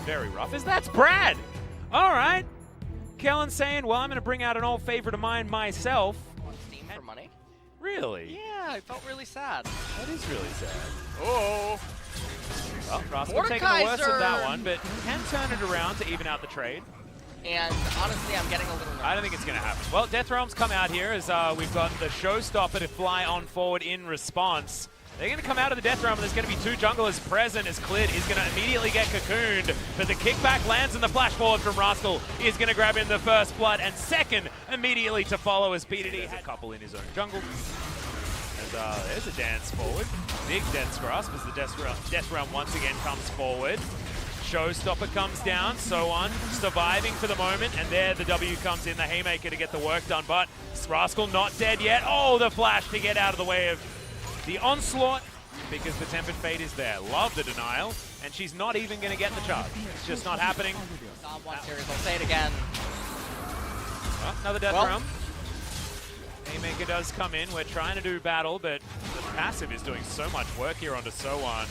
very rough, is that's Brad. All right. Kellen saying, well, I'm going to bring out an old favorite of mine myself. On Steam for money? Really? Yeah, I felt really sad. That is really sad. Oh. Well, Rascal taking the worst of that one, but can turn it around to even out the trade. And honestly, I'm getting a little nervous. I don't think it's going to happen. Well, Death Realm's come out here as we've got the Showstopper to fly on forward in response. They're going to come out of the Death Realm, and there's going to be two junglers present as Clid is going to immediately get cocooned. But the kickback lands, and the flash forward from Rascal is going to grab in the first blood, and second immediately to follow as PDD has a couple in his own jungle. And there's a dance forward. Big Death's Grasp as the Death Realm once again comes forward. Showstopper comes down, so on, surviving for the moment, and there the W comes in, the Haymaker to get the work done, but Rascal not dead yet. Oh, the flash to get out of the way of the onslaught, because the Tempered Fate is there. Love the denial, and she's not even going to get the charge. It's just not happening. Not one series, I'll say it again. Well, another Death Realm. Haymaker does come in. We're trying to do battle, but the passive is doing so much work here onto So-On.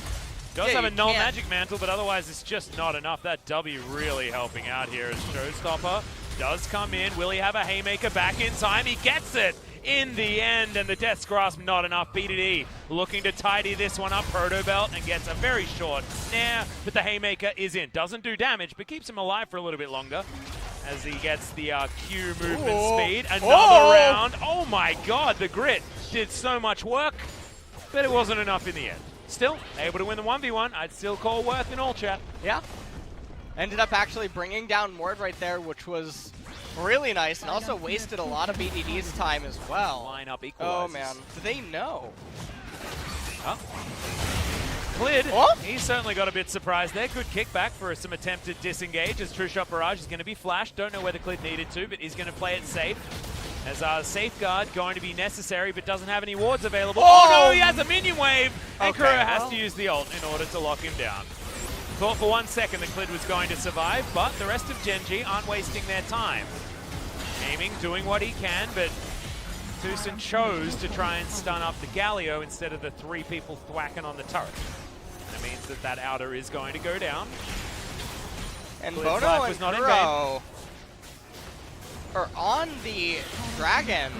Does have a null magic mantle, but otherwise it's just not enough. That W really helping out here as Showstopper does come in. Will he have a Haymaker back in time? He gets it in the end, and the Death's Grasp not enough. BDD looking to tidy this one up. Proto Belt and gets a very short snare, but the Haymaker is in. Doesn't do damage, but keeps him alive for a little bit longer as he gets the Q movement speed. Another round. Oh my god, the Grit did so much work, but it wasn't enough in the end. Still able to win the 1v1. I'd still call worth in all chat. Yeah. Ended up actually bringing down Mord right there, which was really nice, and also wasted a lot of BDD's time as well. Line up equalizes. Oh man, do they know? Oh. Clid, oh? He's certainly got a bit surprised there. Good kickback for some attempted disengage as True Shot Barrage is going to be flashed. Don't know whether Clid needed to, but he's going to play it safe. As our Safeguard going to be necessary, but doesn't have any wards available. Oh no, he has a minion wave! And Kuro has to use the ult in order to lock him down. Thought for 1 second that Clid was going to survive, but the rest of Gen.G aren't wasting their time. Aiming, doing what he can, but Tucson chose to try and stun up the Galio instead of the 3 people thwacking on the turret. That means that that outer is going to go down. And Clid's Bono life and was not in Kuro are on the Dragon.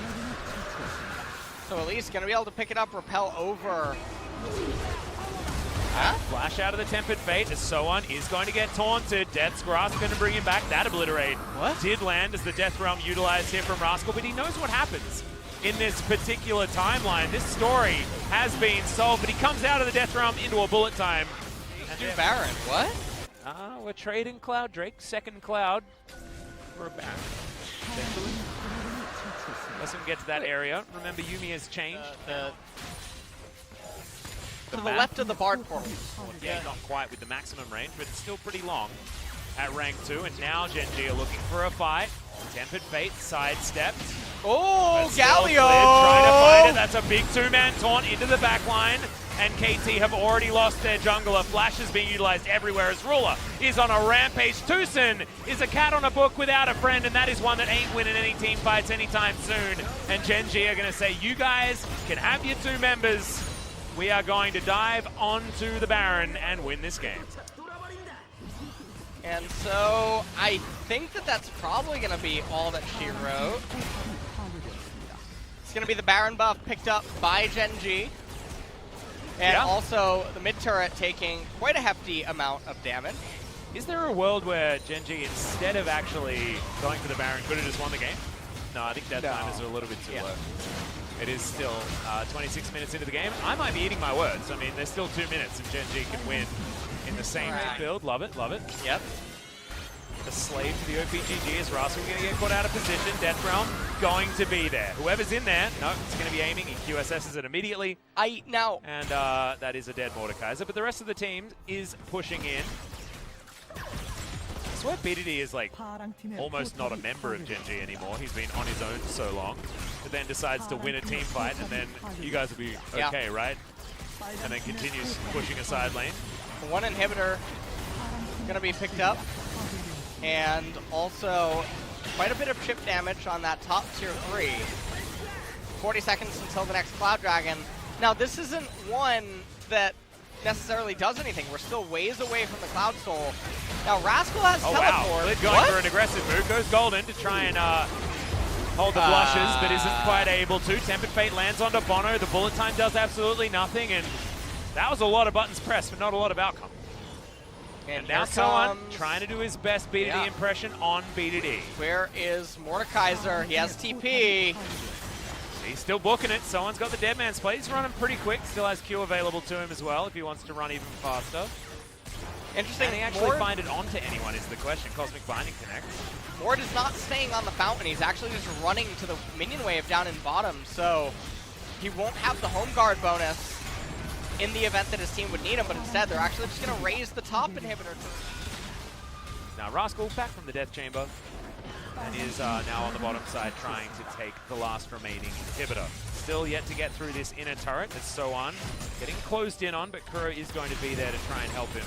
So Elise going to be able to pick it up, repel over. Flash out of the Tempered Fate as So-On is going to get taunted. Death's Grasp going to bring him back. That Obliterate did land as the Death Realm utilized here from Rascal, but he knows what happens in this particular timeline. This story has been solved, but he comes out of the Death Realm into a bullet time. And do Baron, what? We're trading Cloud Drake, second Cloud for a Baron. Let's him get to that area. Remember, Yuumi has changed. To the left of the Bard portal. Yeah, not quite with the maximum range, but it's still pretty long at rank 2. And now Gen.G are looking for a fight. Tempered Fate sidestepped. Oh, Galio! Trying to fight it. That's a big 2-man taunt into the back line. And KT have already lost their jungler. Flash is being utilized everywhere as Ruler is on a rampage. Tucson is a cat on a book without a friend, and that is one that ain't winning any team fights anytime soon. And Gen.G are going to say, you guys can have your 2 members. We are going to dive onto the Baron and win this game. And so I think that that's probably going to be all that she wrote. It's going to be the Baron buff picked up by Gen.G. And also the mid turret taking quite a hefty amount of damage. Is there a world where Gen.G, instead of actually going for the Baron, could have just won the game? No, I think that time is a little bit too low. It is still 26 minutes into the game. I might be eating my words. I mean, there's still 2 minutes and Gen.G can win in the same build. Love it, love it. Yep. A slave to the OPGG is Rascal going to get caught out of position. Death Realm going to be there. Whoever's in there, no, it's going to be aiming. He QSSs it immediately. And that is a dead Mordekaiser. But the rest of the team is pushing in. I swear BDD is like almost not a member of Gen.G anymore. He's been on his own so long. But then decides to win a team fight, and then you guys will be okay, right? And then continues pushing a side lane. One inhibitor going to be picked up. And also quite a bit of chip damage on that top tier 3. 40 seconds until the next Cloud Dragon. Now this isn't one that necessarily does anything. We're still ways away from the Cloud Soul. Now Rascal has Oh teleport. wow, Clid going for an aggressive move, goes Golden to try and hold the blushes, but isn't quite able to. Tempered Fate lands onto Bono, the bullet time does absolutely nothing, and that was a lot of buttons pressed, but not a lot of outcome. And now Soan trying to do his best BDD impression on BDD. Where is Mordekaiser? He has TP. He's still booking it. Soan's got the Dead Man's Play. He's running pretty quick. Still has Q available to him as well if he wants to run even faster. Interesting. Can he actually bind it onto anyone is the question. Cosmic Binding Connect. Mord is not staying on the fountain. He's actually just running to the minion wave down in bottom, so he won't have the home guard bonus in the event that his team would need him, but instead they're actually just going to raise the top inhibitor. Now Rascal back from the Death Chamber and is now on the bottom side trying to take the last remaining inhibitor. Still yet to get through this inner turret. It's Soan getting closed in on, but Kuro is going to be there to try and help him.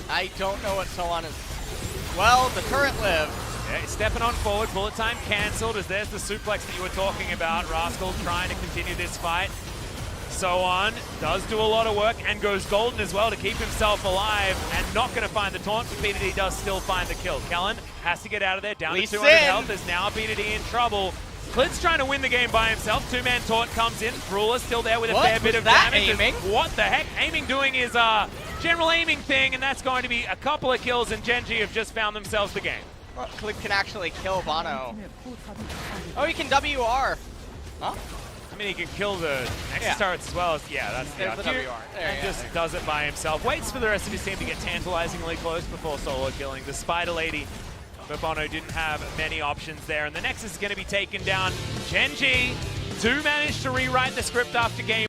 I don't know what Soan is. Well, the turret lived. Yeah, he's stepping on forward. Bullet time cancelled as there's the suplex that you were talking about. Rascal trying to continue this fight. Soan does do a lot of work and goes Golden as well to keep himself alive and not going to find the taunt, but BDD does still find the kill. Kellen has to get out of there, down to 200 health. There's now BDD in trouble. Clid's trying to win the game by himself. Two-man taunt comes in. Ruler still there with a fair bit of damage. Aiming? What the heck? Aiming doing his general aiming thing, and that's going to be a couple of kills, and Genji have just found themselves the game. Well, Clid can actually kill Bono. Oh, he can WR. Huh? I mean, he can kill the Nexus turrets as well. Yeah, that's the WR. And just does it by himself. Waits for the rest of his team to get tantalizingly close before solo killing the Spider Lady. But Bono didn't have many options there. And the Nexus is going to be taken down. Genji do manage to rewrite the script after game